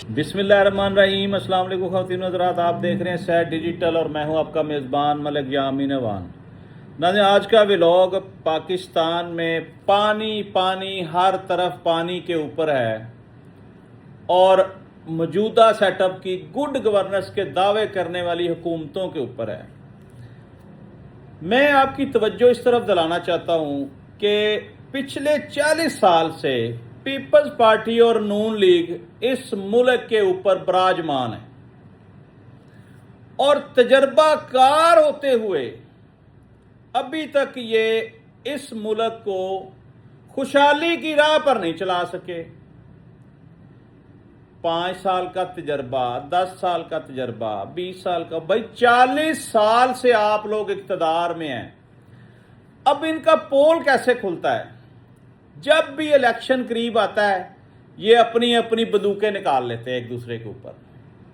बिस्मिल्लाहिर्रहमानिर्रहीम। अस्सलाम वालेकुम ख़वातीन हज़रात, आप देख रहे हैं सैट डिजिटल और मैं हूं आपका मेज़बान मलिक यामीन अवान। नाज़रीन, आज का व्लॉग पाकिस्तान में पानी पानी, हर तरफ पानी के ऊपर है और मौजूदा सेटअप की गुड गवर्नेंस के दावे करने वाली हुकूमतों के ऊपर है। मैं आपकी तवज्जो इस तरफ दिलाना चाहता हूं कि पिछले 40 साल से पीपल्स पार्टी और नून लीग इस मुल्क के ऊपर विराजमान है और तजर्बाकार होते हुए अभी तक ये इस मुल्क को खुशहाली की राह पर नहीं चला सके। 5 साल का तजर्बा, 10 साल का तजर्बा, 20 साल का, भाई 40 साल से आप लोग इक़्तिदार में हैं। अब इनका पोल कैसे खुलता है? जब भी इलेक्शन करीब आता है ये अपनी अपनी बंदूकें निकाल लेते हैं एक दूसरे के ऊपर।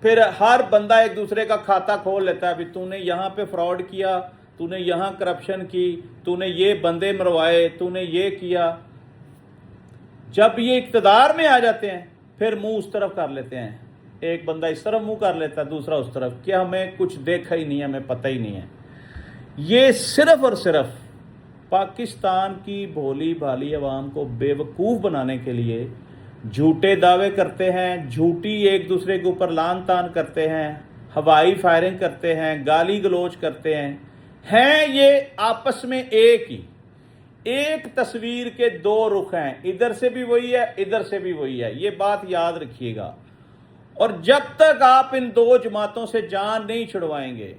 फिर हर बंदा एक दूसरे का खाता खोल लेता है, अभी तूने यहाँ पे फ्रॉड किया, तूने यहाँ करप्शन की, तूने ये बंदे मरवाए, तूने ये किया। जब ये इक़्तिदार में आ जाते हैं फिर मुंह उस तरफ कर लेते हैं, एक बंदा इस तरफ मुंह कर लेता है, दूसरा उस तरफ, कि हमें कुछ देखा ही नहीं है, हमें पता ही नहीं है। ये सिर्फ और सिर्फ पाकिस्तान की भोली भाली अवाम को बेवकूफ़ बनाने के लिए झूठे दावे करते हैं, झूठी एक दूसरे के ऊपर लान तान करते हैं, हवाई फायरिंग करते हैं, गाली गलोच करते हैं ये आपस में एक ही, एक तस्वीर के दो रुख हैं, इधर से भी वही है, इधर से भी वही है। ये बात याद रखिएगा। और जब तक आप इन दो जमातों से जान नहीं छुड़वाएंगे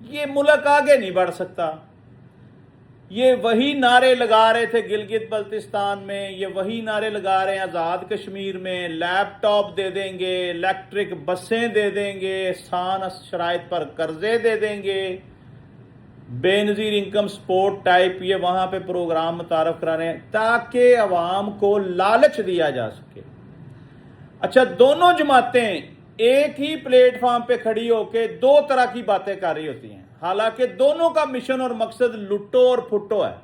ये मुल्क आगे नहीं बढ़ सकता। ये वही नारे लगा रहे थे गिलगित बल्तिस्तान में, ये वही नारे लगा रहे हैं आज़ाद कश्मीर में, लैपटॉप दे देंगे, इलेक्ट्रिक बसें दे देंगे, आसान शराइत पर कर्जे दे देंगे, बेनज़ीर इनकम सपोर्ट टाइप ये वहाँ पे प्रोग्राम मुतारफ करा रहे हैं ताकि अवाम को लालच दिया जा सके। अच्छा, दोनों जमातें एक ही प्लेटफॉर्म पे खड़ी होकर दो तरह की बातें कर रही होती हैं, हालांकि दोनों का मिशन और मकसद लुट्टो और फुट्टो है।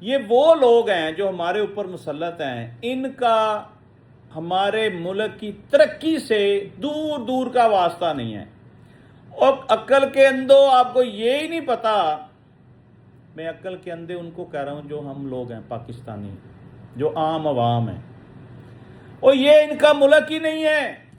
ये वो लोग हैं जो हमारे ऊपर मुसल्लत हैं, इनका हमारे मुल्क की तरक्की से दूर दूर का वास्ता नहीं है। और अक्ल के अंधो, आपको ये ही नहीं पता, मैं अक्ल के अंधे उनको कह रहा हूं जो हम लोग हैं पाकिस्तानी, जो आम आवाम है। और ये इनका मुल्क ही नहीं है।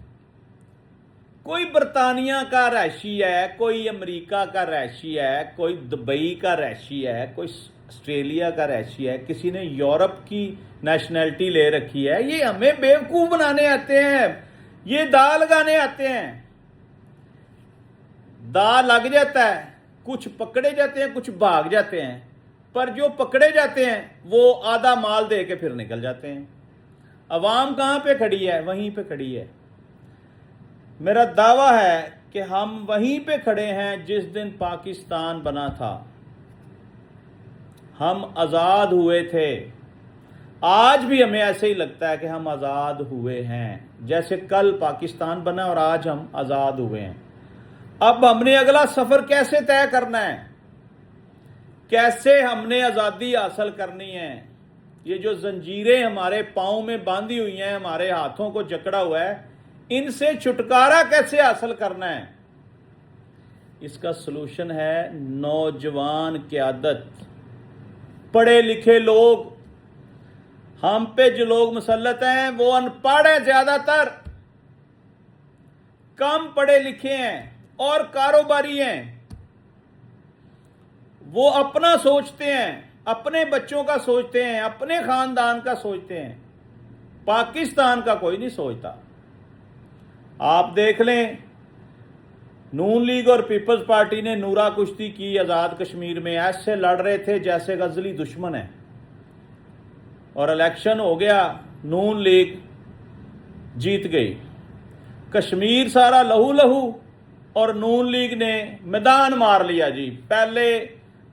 कोई बरतानिया का रहायशी है, कोई अमेरिका का रहायशी है, कोई दुबई का रहायशी है, कोई ऑस्ट्रेलिया का रहायशी है, किसी ने यूरोप की नेशनैलिटी ले रखी है। ये हमें बेवकूफ़ बनाने आते हैं, ये दा लगाने आते हैं। दा लग जाता है, कुछ पकड़े जाते हैं, कुछ भाग जाते हैं, पर जो पकड़े जाते हैं वो आधा माल दे के फिर निकल जाते हैं। अवाम कहाँ पे खड़ी है? वहीं पे खड़ी है। मेरा दावा है कि हम वहीं पे खड़े हैं जिस दिन पाकिस्तान बना था। हम आज़ाद हुए थे। आज भी हमें ऐसे ही लगता है कि हम आज़ाद हुए हैं, जैसे कल पाकिस्तान बना और आज हम आज़ाद हुए हैं। अब हमने अगला सफ़र कैसे तय करना है, कैसे हमने आज़ादी हासिल करनी है। ये जो जंजीरें हमारे पाँव में बांधी हुई हैं, हमारे हाथों को जकड़ा हुआ है, इनसे छुटकारा कैसे हासिल करना है, इसका सलूशन है नौजवान क़यादत, पढ़े लिखे लोग। हम पे जो लोग मुसल्लत हैं वो अनपढ़ हैं, ज्यादातर कम पढ़े लिखे हैं और कारोबारी हैं। वो अपना सोचते हैं, अपने बच्चों का सोचते हैं, अपने खानदान का सोचते हैं, पाकिस्तान का कोई नहीं सोचता। आप देख लें, नून लीग और पीपल्स पार्टी ने नूरा कुश्ती की आज़ाद कश्मीर में, ऐसे लड़ रहे थे जैसे गजली दुश्मन है, और इलेक्शन हो गया, नून लीग जीत गई। कश्मीर सारा लहू लहू और नून लीग ने मैदान मार लिया जी। पहले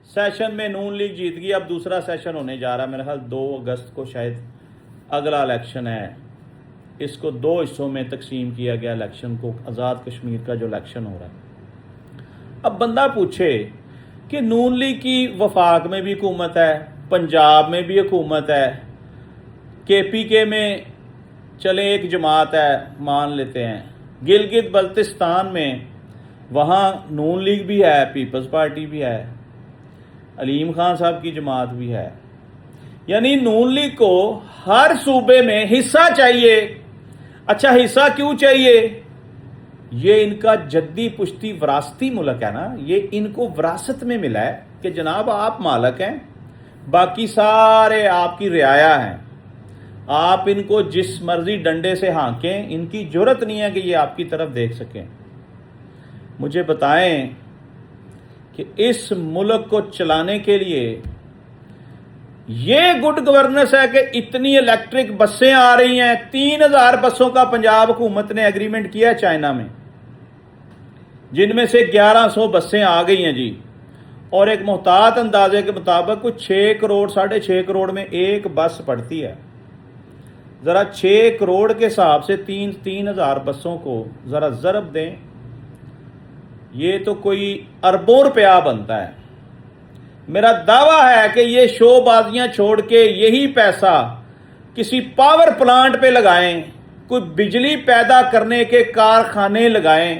सेशन में नून लीग जीत गई, अब दूसरा सेशन होने जा रहा है, मेरे ख्याल 2 अगस्त को शायद अगला इलेक्शन है। इसको 2 हिस्सों में तकसीम किया गया इलेक्शन को, आज़ाद कश्मीर का जो इलेक्शन हो रहा है। अब बंदा पूछे कि नून लीग की वफाक में भी हुकूमत है, पंजाब में भी हुकूमत है, केपीके में چلیں ایک جماعت ہے مان لیتے ہیں، گلگت بلتستان میں وہاں نون لیگ بھی ہے، پیپلز پارٹی بھی ہے، علیم خان صاحب کی جماعت بھی ہے، یعنی نون لیگ کو ہر صوبے میں حصہ چاہیے۔ اچھا حصہ کیوں چاہیے؟ یہ ان کا جدی پشتی وراثتی ملک ہے نا، یہ ان کو وراثت میں ملا ہے کہ جناب آپ مالک ہیں، باقی سارے آپ کی رعایا ہیں، آپ ان کو جس مرضی ڈنڈے سے ہانکیں، ان کی جرت نہیں ہے کہ یہ آپ کی طرف دیکھ سکیں۔ مجھے بتائیں کہ اس ملک کو چلانے کے لیے یہ گڈ گورننس ہے کہ اتنی الیکٹرک بسیں آ رہی ہیں، 3000 بسوں کا پنجاب حکومت نے ایگریمنٹ کیا چائنا میں، جن میں سے 1100 بسیں آ گئی ہیں جی، اور ایک محتاط اندازے کے مطابق کچھ 6 کروڑ 6.5 کروڑ میں ایک بس پڑتی ہے۔ ذرا 6 کروڑ کے حساب سے 3000 بسوں کو ذرا ضرب دیں، یہ تو کوئی اربوں روپیہ بنتا ہے۔ میرا دعویٰ ہے کہ یہ شو بازیاں چھوڑ کے یہی پیسہ کسی پاور پلانٹ پہ لگائیں، کوئی بجلی پیدا کرنے کے کارخانے لگائیں،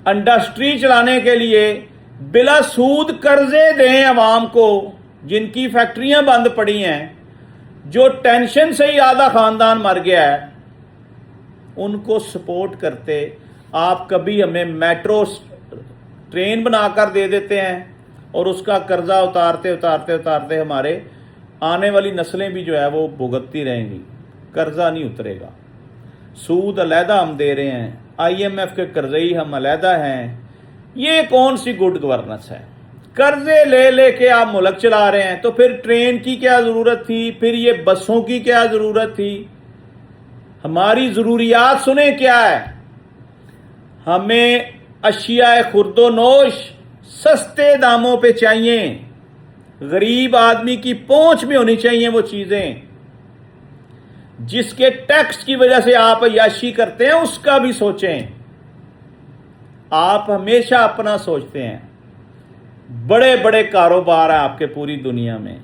انڈسٹری چلانے کے لیے بلا سود قرضے دیں عوام کو، جن کی فیکٹریاں بند پڑی ہیں، جو ٹینشن سے ہی آدھا خاندان مر گیا ہے، ان کو سپورٹ کرتے آپ کبھی ہمیں میٹرو ٹرین بنا کر دے دیتے ہیں، اور اس کا قرضہ اتارتے ہمارے آنے والی نسلیں بھی جو ہے وہ بھگتتی رہیں گی، قرضہ نہیں اترے گا۔ سود علیحدہ ہم دے رہے ہیں، آئی ایم ایف کے قرضئی ہم علیحدہ ہیں، یہ کون سی گڈ گورننس ہے؟ قرضے لے لے کے آپ ملک چلا رہے ہیں، تو پھر ٹرین کی کیا ضرورت تھی؟ پھر یہ بسوں کی کیا ضرورت تھی؟ ہماری ضروریات سنیں کیا ہے؟ ہمیں اشیاء خرد و نوش سستے داموں پہ چاہیے، غریب آدمی کی پہنچ میں ہونی چاہیے وہ چیزیں، جس کے ٹیکس کی وجہ سے آپ عیاشی کرتے ہیں اس کا بھی سوچیں۔ آپ ہمیشہ اپنا سوچتے ہیں، بڑے بڑے کاروبار ہیں آپ کے پوری دنیا میں۔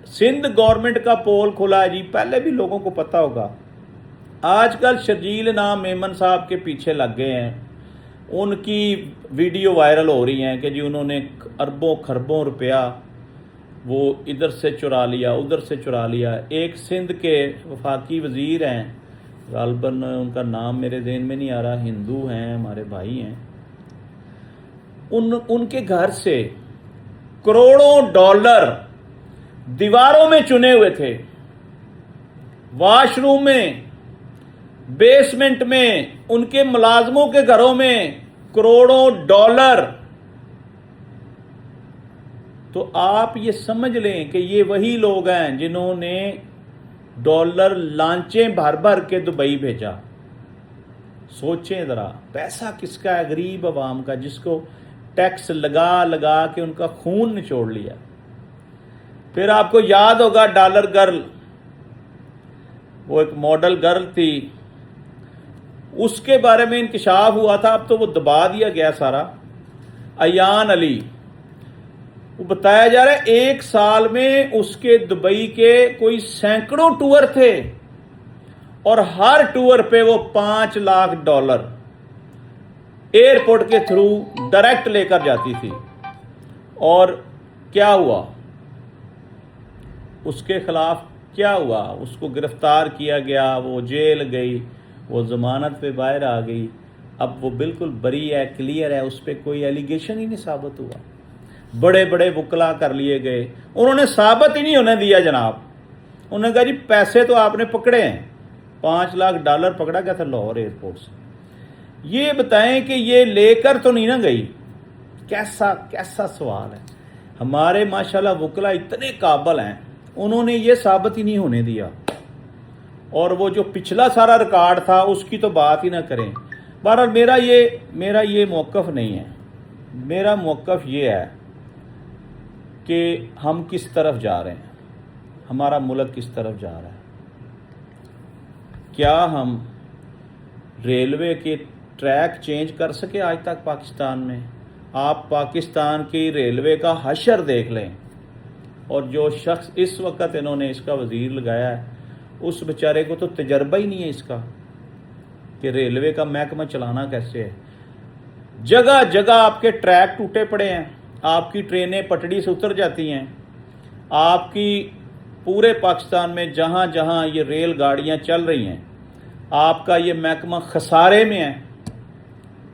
سندھ گورنمنٹ کا پول کھلا ہے جی، پہلے بھی لوگوں کو پتا ہوگا، آج کل شرجیل نام میمن صاحب کے پیچھے لگ گئے ہیں، ان کی ویڈیو وائرل ہو رہی ہیں کہ جی انہوں نے اربوں خربوں روپیہ وہ ادھر سے چرا لیا ادھر سے چرا لیا۔ ایک سندھ کے وفاقی وزیر ہیں، غالباً ان کا نام میرے ذہن میں نہیں آ رہا، ہندو ہیں، ہمارے بھائی ہیں، ان کے گھر سے کروڑوں ڈالر دیواروں میں چنے ہوئے تھے، واش روم میں، بیسمنٹ میں، ان کے ملازموں کے گھروں میں کروڑوں ڈالر۔ تو آپ یہ سمجھ لیں کہ یہ وہی لوگ ہیں جنہوں نے ڈالر لانچیں بھر بھر کے دبئی بھیجا۔ سوچیں ذرا، پیسہ کس کا ہے؟ غریب عوام کا، جس کو ٹیکس لگا لگا کے ان کا خون نچوڑ لیا۔ پھر آپ کو یاد ہوگا ڈالر گرل، وہ ایک ماڈل گرل تھی، اس کے بارے میں انکشاف ہوا تھا، اب تو وہ دبا دیا گیا سارا، ایان علی۔ وہ بتایا جا رہا ہے 1 سال میں اس کے دبئی کے کوئی سینکڑوں ٹور تھے، اور ہر ٹور پہ وہ $5 لاکھ ایئرپورٹ کے تھرو ڈائریکٹ لے کر جاتی تھی۔ اور کیا ہوا؟ اس کے خلاف کیا ہوا؟ اس کو گرفتار کیا گیا، وہ جیل گئی، وہ ضمانت پہ باہر آ گئی، اب وہ بالکل بری ہے، کلیئر ہے، اس پہ کوئی ایلیگیشن ہی نہیں ثابت ہوا۔ بڑے بڑے وکلا کر لیے گئے، انہوں نے ثابت ہی نہیں ہونے دیا جناب۔ انہوں نے کہا جی پیسے تو آپ نے پکڑے ہیں، $5 لاکھ پکڑا گیا تھا لاہور ایئرپورٹ سے۔ یہ بتائیں کہ یہ لے کر تو نہیں نہ گئی؟ کیسا سوال ہے؟ ہمارے ماشاءاللہ وکلا اتنے قابل ہیں، انہوں نے یہ ثابت ہی نہیں ہونے دیا۔ اور وہ جو پچھلا سارا ریکارڈ تھا اس کی تو بات ہی نہ کریں۔ بہرحال میرا یہ موقف نہیں ہے، میرا موقف یہ ہے کہ ہم کس طرف جا رہے ہیں، ہمارا ملک کس طرف جا رہا ہے۔ کیا ہم ریلوے کے ٹریک چینج کر سکے آج تک پاکستان میں؟ آپ پاکستان کی ریلوے کا حشر دیکھ لیں، اور جو شخص اس وقت انہوں نے اس کا وزیر لگایا ہے، उस बेचारे को तो तजर्बा ही नहीं है इसका कि रेलवे का महकमा चलाना कैसे है। जगह जगह आपके ट्रैक टूटे पड़े हैं, आपकी ट्रेनें पटड़ी से उतर जाती हैं, आपकी पूरे पाकिस्तान में जहाँ जहाँ ये रेल गाड़ियाँ चल रही हैं आपका ये महकमा खसारे में है।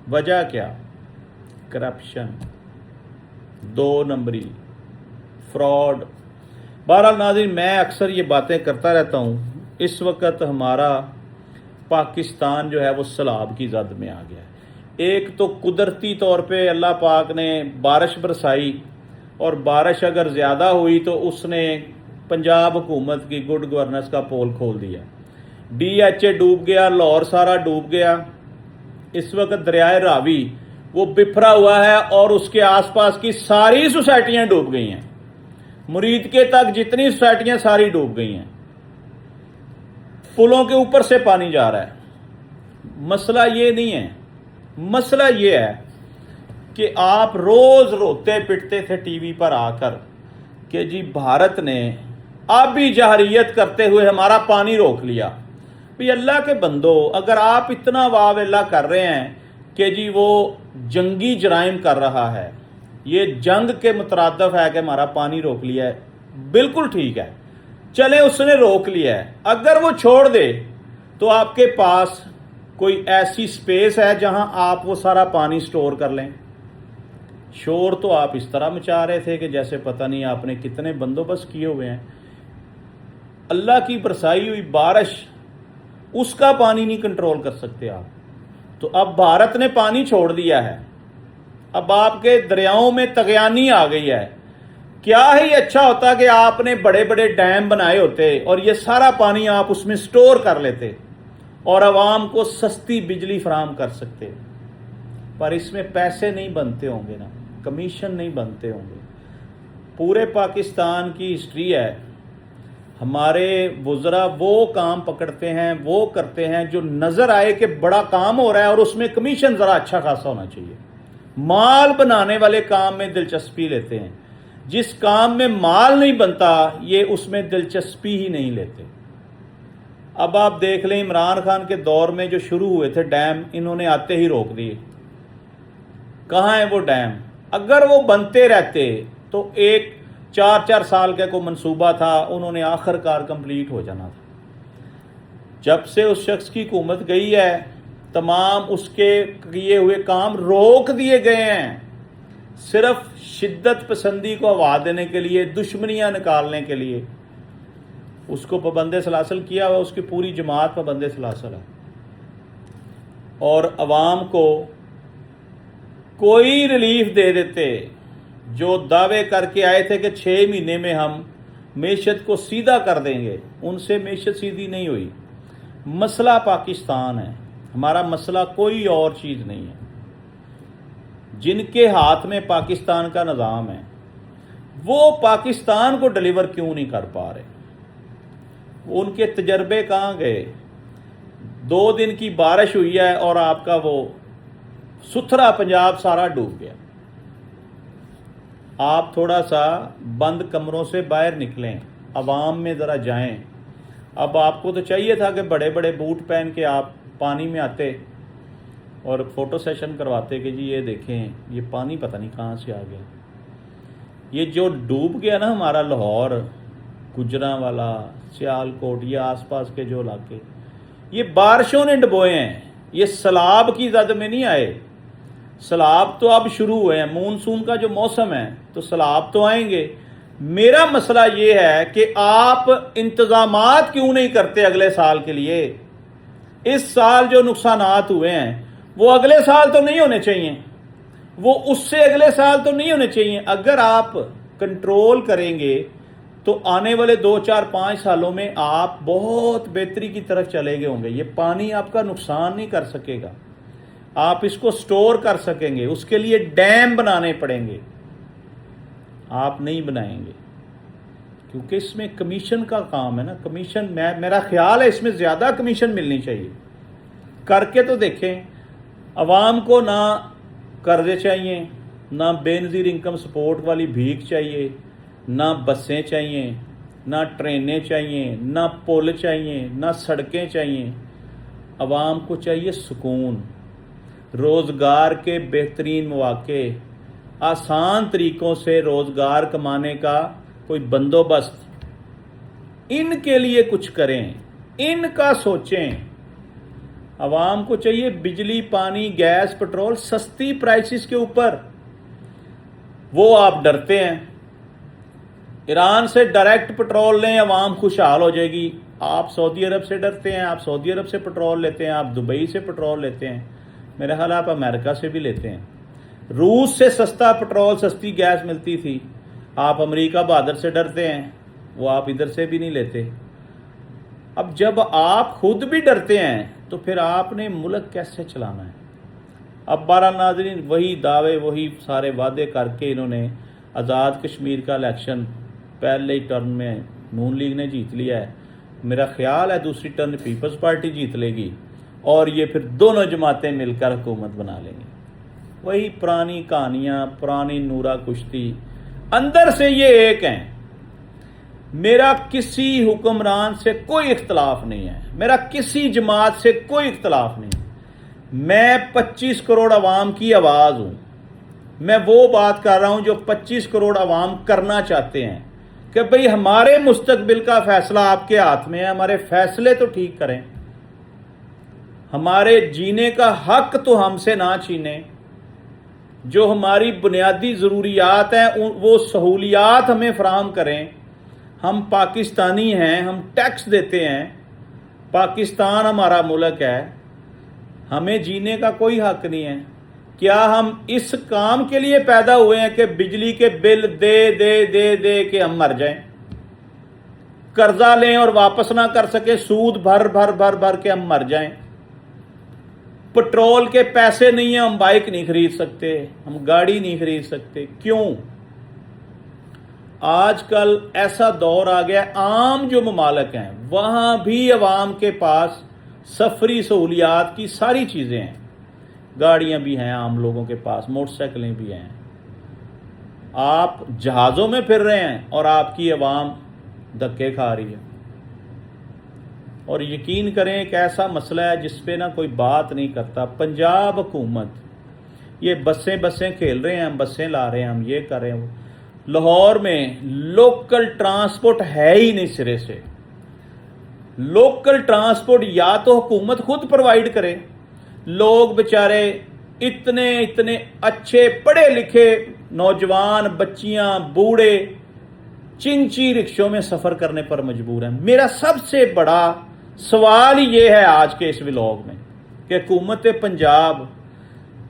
वजह क्या? करप्शन, 2 नंबरी, फ्रॉड। बहरहाल नाज़रीन, मैं अक्सर ये बातें करता रहता हूँ। इस वक्त हमारा पाकिस्तान जो है वो सैलाब की जद में आ गया है। एक तो कुदरती तौर पे अल्लाह पाक ने बारिश बरसाई और बारिश अगर ज़्यादा हुई तो उसने पंजाब हुकूमत की गुड गवर्नेंस का पोल खोल दिया। DHA डूब गया, लाहौर सारा डूब गया। इस वक्त दरियाए रावी वो बिफरा हुआ है और उसके आसपास की सारी सोसाइटियां डूब गई हैं। मुरीद के तक जितनी सोसाइटियां सारी डूब गई हैं। पुलों के ऊपर से पानी जा रहा है। मसला ये नहीं है, मसला ये है कि आप रोज रोते पिटते थे टीवी पर आकर कि जी भारत ने आबी जहरियत करते हुए हमारा पानी रोक लिया। भी अल्लाह के बंदो, अगर आप इतना वावेला कर रहे हैं कि जी वो जंगी जराइम कर रहा है, ये जंग के मुतरादफ है कि हमारा पानी रोक लिया है, बिल्कुल ठीक है, चले उसने रोक लिया है। अगर वो छोड़ दे तो आपके पास कोई ऐसी स्पेस है जहां आप वो सारा पानी स्टोर कर लें। शोर तो आप इस तरह मचा रहे थे कि जैसे पता नहीं आपने कितने बंदोबस्त किए हुए हैं। अल्लाह की बरसाई हुई बारिश, उसका पानी नहीं कंट्रोल कर सकते आप। तो अब भारत ने पानी छोड़ दिया है, अब आपके दरियाओं में तगयानी आ गई है। क्या ही अच्छा होता कि आपने बड़े बड़े डैम बनाए होते और ये सारा पानी आप उसमें स्टोर कर लेते और आवाम को सस्ती बिजली फराहम कर सकते। पर इसमें पैसे नहीं बनते होंगे ना, कमीशन नहीं बनते होंगे। पूरे पाकिस्तान की हिस्ट्री है, हमारे वुज़रा वो काम पकड़ते हैं, वो करते हैं जो नज़र आए कि बड़ा काम हो रहा है और उसमें कमीशन ज़रा अच्छा खासा होना चाहिए। माल बनाने वाले काम में दिलचस्पी लेते हैं, जिस काम में माल नहीं बनता ये उसमें दिलचस्पी ही नहीं लेते। अब आप देख लें, इमरान खान के दौर में जो शुरू हुए थे डैम, इन्होंने आते ही रोक दिए। कहाँ है वो डैम? अगर वो बनते रहते तो 4 साल का कोई मंसूबा था, उन्होंने आखिरकार कंप्लीट हो जाना था। जब से उस शख्स की हुकूमत गई है, तमाम उसके किए हुए काम रोक दिए गए हैं, सिर्फ शिद्दत पसंदी को हवा देने के लिए, दुश्मनियां निकालने के लिए। उसको पाबंदे सलासल किया हुआ, उसकी पूरी जमात पाबंदे सलासल है। और अवाम को कोई रिलीफ दे देते, जो दावे करके आए थे कि 6 महीने में हम मेशत को सीधा कर देंगे, उनसे मेशत सीधी नहीं हुई। मसला पाकिस्तान है, हमारा मसला कोई और चीज़ नहीं है। जिनके हाथ में पाकिस्तान का निज़ाम है वो पाकिस्तान को डिलीवर क्यों नहीं कर पा रहे? उनके तजर्बे कहाँ गए? 2 दिन की बारिश हुई है और आपका वो सुथरा पंजाब सारा डूब गया। आप थोड़ा सा बंद कमरों से बाहर निकलें, अवाम में ज़रा जाएं। अब आपको तो चाहिए था कि बड़े बड़े बूट पहन के आप पानी में आते और फ़ोटो सेशन करवाते कि जी ये देखें, ये पानी पता नहीं कहाँ से आ गया। ये जो डूब गया ना हमारा लाहौर, गुजरांवाला, सियालकोट, ये आसपास के जो इलाके, ये बारिशों ने डुबोए हैं। ये सैलाब की जद में नहीं आए। सैलाब तो अब शुरू हुए हैं, मानसून का जो मौसम है तो सैलाब तो आएंगे। मेरा मसला ये है कि आप इंतजामात क्यों नहीं करते अगले साल के लिए? इस साल जो नुकसानात हुए हैं वो अगले साल तो नहीं होने चाहिए, वो उससे अगले साल तो नहीं होने चाहिए। अगर आप कंट्रोल करेंगे तो आने वाले 2, 4, 5 सालों में आप बहुत बेहतरी की तरफ चले गए होंगे। ये पानी आपका नुकसान नहीं कर सकेगा, आप इसको स्टोर कर सकेंगे। उसके लिए डैम बनाने पड़ेंगे, आप नहीं बनाएंगे क्योंकि इसमें कमीशन का काम है ना। कमीशन, मेरा ख्याल है इसमें ज़्यादा कमीशन मिलनी चाहिए। करके तो देखें। अवाम को ना कर्जे चाहिए, ना बेनज़ीर इनकम सपोर्ट वाली भीख चाहिए, ना बसें चाहिए, نہ ٹرینیں چاہیے، نہ پل چاہیے، نہ سڑکیں چاہیے. عوام کو چاہیے سکون، روزگار کے بہترین مواقع، آسان طریقوں سے روزگار کمانے کا کوئی بندوبست. ان کے لیے کچھ کریں، ان کا سوچیں. عوام کو چاہیے بجلی، پانی، گیس، پٹرول سستی پرائسز کے اوپر. وہ آپ ڈرتے ہیں. ایران سے ڈائریکٹ پٹرول لیں، عوام خوشحال ہو جائے گی. آپ سعودی عرب سے ڈرتے ہیں، آپ سعودی عرب سے پٹرول لیتے ہیں، آپ دبئی سے پٹرول لیتے ہیں، میرا خیال آپ امریکہ سے بھی لیتے ہیں. روس سے سستا پٹرول، سستی گیس ملتی تھی. آپ امریکہ بہادر سے ڈرتے ہیں، وہ آپ ادھر سے بھی نہیں لیتے. اب جب آپ خود بھی ڈرتے ہیں تو پھر آپ نے ملک کیسے چلانا ہے؟ اب بہرحال ناظرین، وہی دعوے، وہی سارے وعدے کر کے انہوں نے آزاد کشمیر کا الیکشن پہلے ہی ٹرن میں نون لیگ نے جیت لیا ہے. میرا خیال ہے دوسری ٹرن پیپلز پارٹی جیت لے گی اور یہ پھر دونوں جماعتیں مل کر حکومت بنا لیں گی. وہی پرانی کہانیاں، پرانی نورا کشتی. اندر سے یہ ایک ہیں. میرا کسی حکمران سے کوئی اختلاف نہیں ہے، میرا کسی جماعت سے کوئی اختلاف نہیں. میں 25 کروڑ عوام کی آواز ہوں. میں وہ بات کر رہا ہوں جو 25 کروڑ عوام کرنا چاہتے ہیں کہ بھئی ہمارے مستقبل کا فیصلہ آپ کے ہاتھ میں ہے. ہمارے فیصلے تو ٹھیک کریں، ہمارے جینے کا حق تو ہم سے نہ چھینیں. جو ہماری بنیادی ضروریات ہیں وہ سہولیات ہمیں فراہم کریں. ہم پاکستانی ہیں، ہم ٹیکس دیتے ہیں، پاکستان ہمارا ملک ہے، ہمیں جینے کا کوئی حق نہیں ہے. کیا ہم اس کام کے لیے پیدا ہوئے ہیں کہ بجلی کے بل دے دے دے دے کے ہم مر جائیں، قرضہ لیں اور واپس نہ کر سکے، سود بھر بھر بھر بھر کے ہم مر جائیں؟ پٹرول کے پیسے نہیں ہیں، ہم بائک نہیں خرید سکتے، ہم گاڑی نہیں خرید سکتے. کیوں؟ آج کل ایسا دور آ گیا، عام جو ممالک ہیں وہاں بھی عوام کے پاس سفری سہولیات کی ساری چیزیں ہیں. گاڑیاں بھی ہیں عام لوگوں کے پاس، موٹر سائیکلیں بھی ہیں. آپ جہازوں میں پھر رہے ہیں اور آپ کی عوام دھکے کھا رہی ہے. اور یقین کریں ایک ایسا مسئلہ ہے جس پہ نہ کوئی بات نہیں کرتا. پنجاب حکومت یہ بسیں کھیل رہے ہیں، ہم بسیں لا رہے ہیں، ہم یہ کر رہے ہیں. لاہور میں لوکل ٹرانسپورٹ ہے ہی نہیں سرے سے. لوکل ٹرانسپورٹ یا تو حکومت خود پرووائڈ کرے. لوگ بچارے اتنے اچھے پڑھے لکھے نوجوان، بچیاں، بوڑھے چنچی رکشوں میں سفر کرنے پر مجبور ہیں. میرا سب سے بڑا سوال یہ ہے آج کے اس ولاگ میں کہ حکومت پنجاب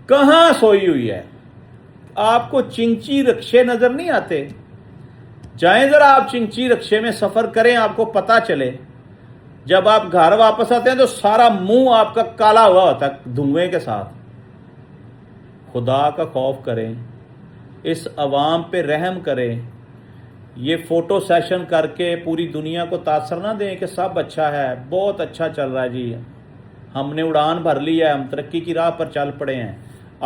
کہاں سوئی ہوئی ہے؟ آپ کو چنچی رکشے نظر نہیں آتے؟ جائیں ذرا آپ چنچی رکشے میں سفر کریں، آپ کو پتا چلے. جب آپ گھر واپس آتے ہیں تو سارا منہ آپ کا کالا ہوا ہوتا ہے دھوئیں کے ساتھ. خدا کا خوف کریں، اس عوام پہ رحم کریں. یہ فوٹو سیشن کر کے پوری دنیا کو تاثر نہ دیں کہ سب اچھا ہے، بہت اچھا چل رہا ہے جی، ہم نے اڑان بھر لی ہے، ہم ترقی کی راہ پر چل پڑے ہیں.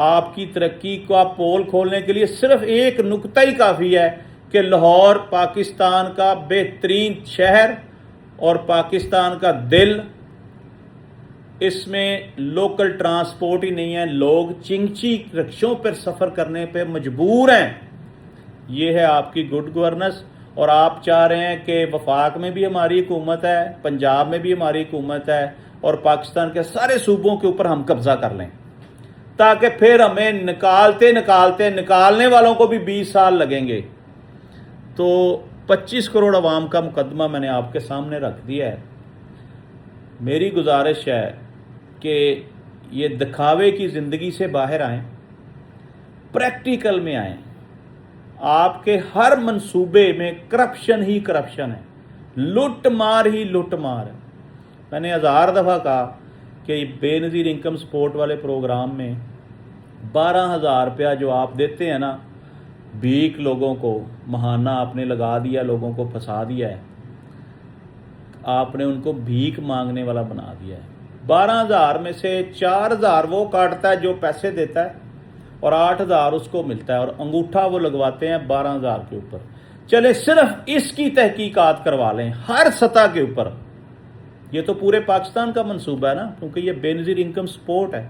آپ کی ترقی کو آپ پول کھولنے کے لیے صرف ایک نقطہ ہی کافی ہے کہ لاہور پاکستان کا بہترین شہر اور پاکستان کا دل، اس میں لوکل ٹرانسپورٹ ہی نہیں ہے، لوگ چنچی رکشوں پر سفر کرنے پہ مجبور ہیں. یہ ہے آپ کی گڈ گورننس. اور آپ چاہ رہے ہیں کہ وفاق میں بھی ہماری حکومت ہے، پنجاب میں بھی ہماری حکومت ہے اور پاکستان کے سارے صوبوں کے اوپر ہم قبضہ کر لیں تاکہ پھر ہمیں نکالنے والوں کو بھی 20 سال لگیں گے. تو 25 کروڑ عوام کا مقدمہ میں نے آپ کے سامنے رکھ دیا ہے. میری گزارش ہے کہ یہ دکھاوے کی زندگی سے باہر آئیں، پریکٹیکل میں آئیں. آپ کے ہر منصوبے میں کرپشن ہی کرپشن ہے، لوٹ مار ہی لوٹ مار ہے. میں نے 1000 دفعہ کہا کہ بے نظیر انکم سپورٹ والے پروگرام میں 12,000 روپیہ جو آپ دیتے ہیں نا بھیک لوگوں کو، ماہانہ آپ نے لگا دیا، لوگوں کو پھنسا دیا ہے، آپ نے ان کو بھیک مانگنے والا بنا دیا ہے. 12,000 میں سے 4,000 وہ کاٹتا ہے جو پیسے دیتا ہے اور 8,000 اس کو ملتا ہے، اور انگوٹھا وہ لگواتے ہیں 12,000 کے اوپر. چلے صرف اس کی تحقیقات کروا لیں ہر سطح کے اوپر. یہ تو پورے پاکستان کا منصوبہ ہے نا، کیونکہ یہ بے نظیر انکم سپورٹ ہے.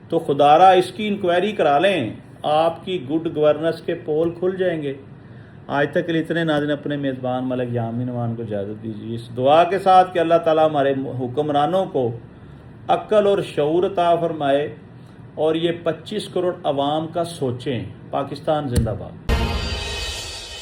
تو خدارا اس کی انکوائری کرا لیں، آپ کی گڈ گورننس کے پول کھل جائیں گے. آج تک کے لیے اتنے. ناظرین اپنے میزبان ملک یامین نوان کو اجازت دیجیے اس دعا کے ساتھ کہ اللہ تعالیٰ ہمارے حکمرانوں کو عقل اور شعور عطا فرمائے اور یہ 25 کروڑ عوام کا سوچیں. پاکستان زندہ باد.